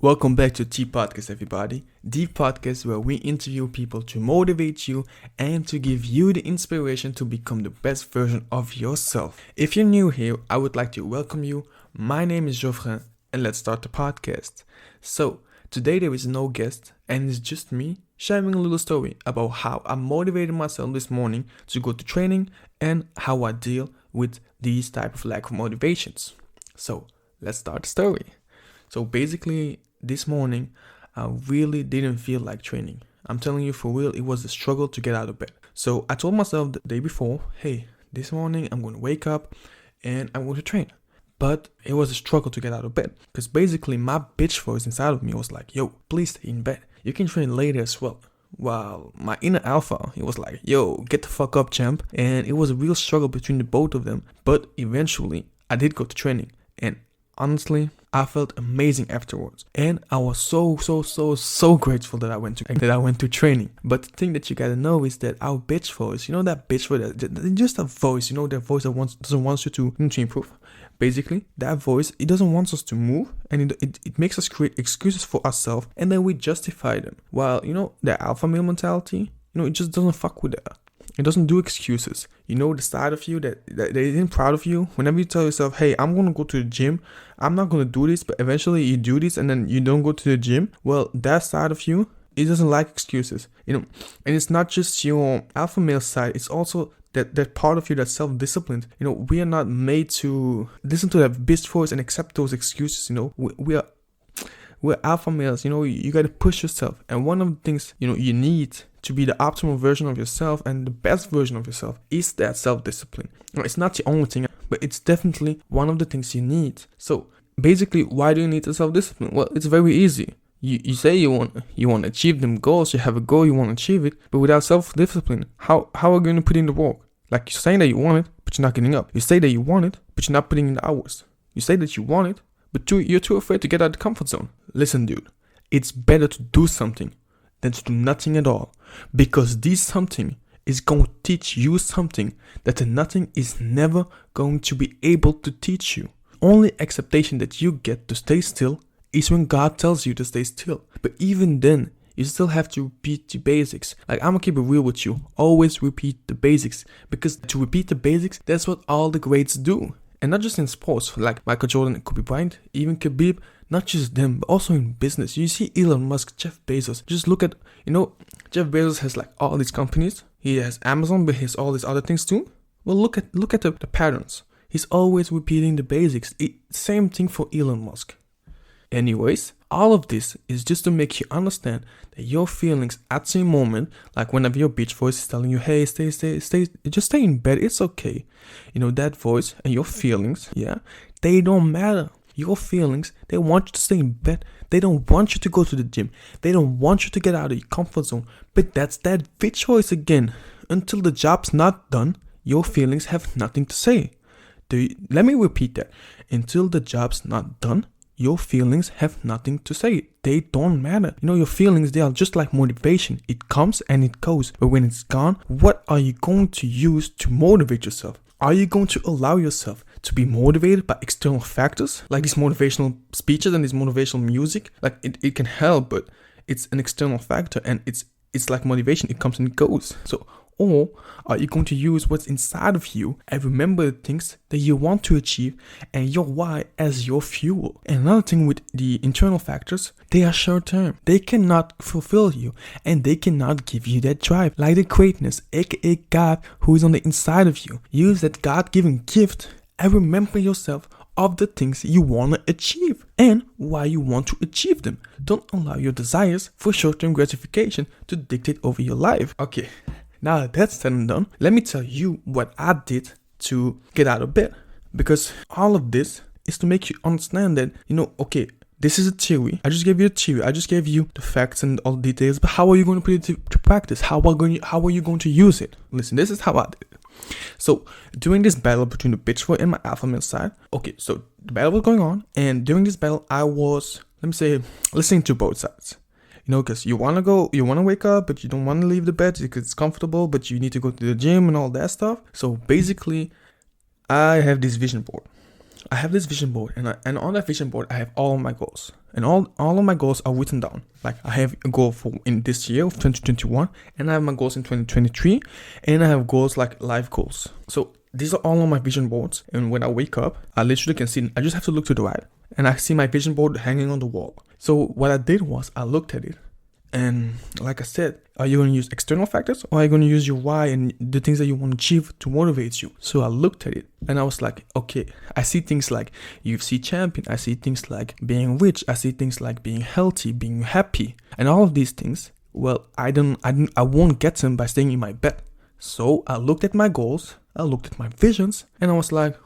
Welcome back to TeaPodcast, everybody. The podcast where we interview people to motivate you and to give you the inspiration to become the best version of yourself. If you're new here, I would like to welcome you. My name is JOFREY, and let's start the podcast. So, today there is no guest, and it's just me sharing a little story about how I motivated myself this morning to go to training and how I deal with these type of lack of motivations. So, let's start the story. So basically, this morning, I really didn't feel like training. I'm telling you for real, it was a struggle to get out of bed. So I told myself the day before, hey, this morning I'm going to wake up and I'm going to train. But it was a struggle to get out of bed because basically my bitch voice inside of me was like, yo, please stay in bed. You can train later as well. While my inner alpha, he was like, yo, get the fuck up, champ. And it was a real struggle between the both of them. But eventually, I did go to training. And honestly, I felt amazing afterwards, and I was so grateful that I went to training. But the thing that you gotta know is that our bitch voice, you know that bitch voice, just a voice, you know that voice that doesn't want you to improve. Basically, that voice, it doesn't want us to move, and it makes us create excuses for ourselves, and then we justify them. While the alpha male mentality, it just doesn't fuck with that. It doesn't do excuses. The side of you that isn't proud of you. Whenever you tell yourself, hey, I'm going to go to the gym. I'm not going to do this, but eventually you do this and then you don't go to the gym. Well, that side of you, it doesn't like excuses. And it's not just your alpha male side. It's also that part of you that's self-disciplined. We are not made to listen to that bitch voice and accept those excuses. We're alpha males. You got to push yourself. And one of the things, you need to be the optimal version of yourself and the best version of yourself is that self-discipline. It's not the only thing, but it's definitely one of the things you need. So basically, why do you need the self-discipline? Well, it's very easy. You say you want to achieve them goals. You have a goal, you want to achieve it, but without self-discipline, how are you going to put in the work? Like, you're saying that you want it, but you're not getting up. You say that you want it, but you're not putting in the hours. You say that you want it, but you're too afraid to get out of the comfort zone. Listen, dude, it's better to do something than to do nothing at all, because this something is going to teach you something that the nothing is never going to be able to teach you. Only acceptation that you get to stay still is when God tells you to stay still. But even then, you still have to repeat the basics. Like, I'm gonna keep it real with you. Always repeat the basics, because to repeat the basics, that's what all the greats do. And not just in sports, like Michael Jordan and Kobe Bryant, even Khabib, not just them, but also in business. You see Elon Musk, Jeff Bezos. Just look at, Jeff Bezos has like all these companies. He has Amazon, but he has all these other things too. Well, look at the patterns. He's always repeating the basics. Same thing for Elon Musk. Anyways, all of this is just to make you understand that your feelings at the moment, like whenever your bitch voice is telling you, hey, stay, just stay in bed, it's okay. That voice and your feelings, they don't matter. Your feelings, they want you to stay in bed. They don't want you to go to the gym. They don't want you to get out of your comfort zone. But that's that bitch voice again. Until the job's not done, your feelings have nothing to say. Let me repeat that. Until the job's not done, your feelings have nothing to say. They don't matter. Your feelings, they are just like motivation. It comes and it goes. But when it's gone, what are you going to use to motivate yourself? Are you going to allow yourself to be motivated by external factors, like these motivational speeches and this motivational music? Like, it can help, but it's an external factor, and it's like motivation. It comes and it goes. So, or are you going to use what's inside of you and remember the things that you want to achieve and your why as your fuel? And another thing with the internal factors, they are short term. They cannot fulfill you and they cannot give you that drive. Like the greatness, aka God, who is on the inside of you. Use that God-given gift and remember yourself of the things you want to achieve and why you want to achieve them. Don't allow your desires for short-term gratification to dictate over your life. Okay. Now that that's said and done, let me tell you what I did to get out of bed. Because all of this is to make you understand that, okay, this is a theory. I just gave you a theory. I just gave you the facts and all the details. But how are you going to put it to practice? How are you going to use it? Listen, this is how I did it. So during this battle between the bitch voice and my alpha male side, okay, so the battle was going on. And during this battle, I was, listening to both sides. Because you want to wake up, but you don't want to leave the bed because it's comfortable, but you need to go to the gym and all that stuff. So basically, I have this vision board. I have this vision board, and on that vision board I have all of my goals, and all of my goals are written down. Like I have a goal for in this year of 2021, and I have my goals in 2023, and I have goals like life goals. So these are all on my vision boards, and when I wake up, I literally can see. I just have to look to the right, and I see my vision board hanging on the wall. So what I did was I looked at it, and like I said, are you going to use external factors, or are you going to use your why and the things that you want to achieve to motivate you? So I looked at it, and I was like, okay, I see things like UFC champion, I see things like being rich, I see things like being healthy, being happy, and all of these things. Well, I won't get them by staying in my bed. So I looked at my goals, I looked at my visions, and I was like,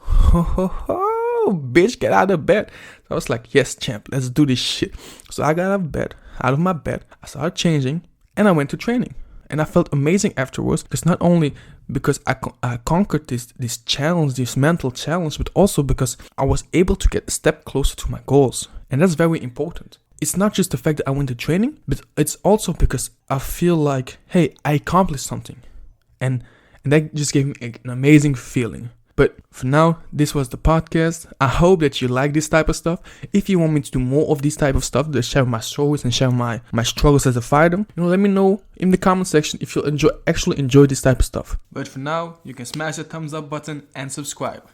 bitch, get out of bed. So I was like, yes, champ, let's do this shit. So I got out of my bed, I started changing, and I went to training. And I felt amazing afterwards, because not only because I conquered this challenge, this mental challenge, but also because I was able to get a step closer to my goals. And that's very important. It's not just the fact that I went to training, but it's also because I feel like, hey, I accomplished something. And that just gave me an amazing feeling. But for now, this was the podcast. I hope that you like this type of stuff. If you want me to do more of this type of stuff, to share my stories and share my struggles as a fighter, let me know in the comment section if you'll actually enjoy this type of stuff. But for now, you can smash the thumbs up button and subscribe.